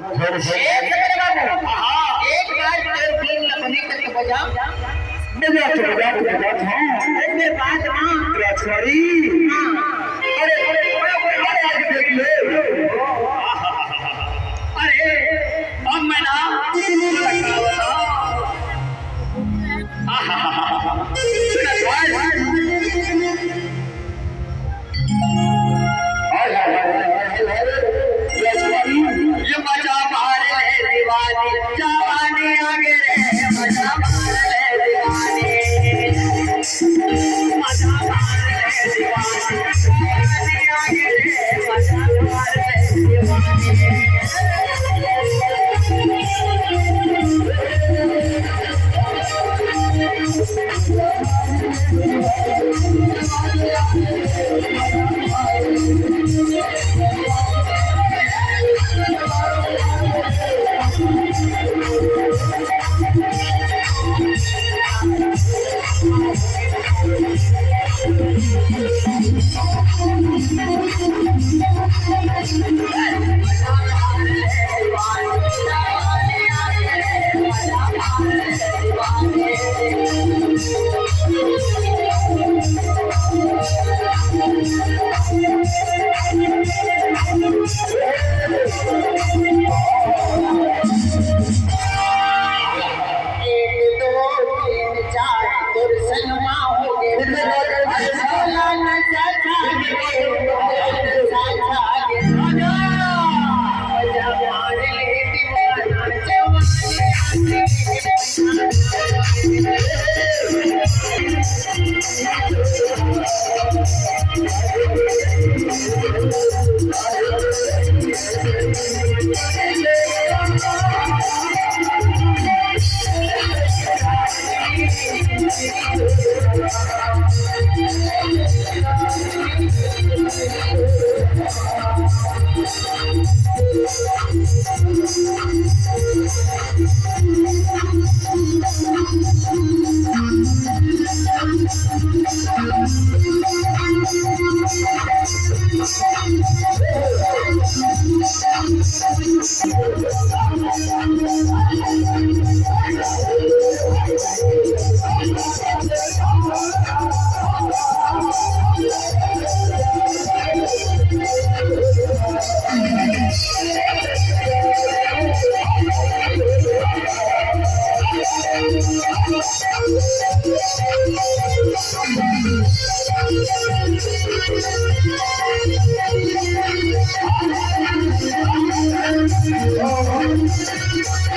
एक मेरे बाबू हाँ एक बार तेरे दिल न बने करके बजा बजा तो बजा हाँ मेरे पास हाँ राजवाड़ी अरे अरे आगे देख ले अरे अब मैं ना ये मजा मारे दीवानी जवानी आगे रे मजा मारे दीवानी मजा मारे दीवानी जवानी आगे रे मजा मारे दीवानी Oh,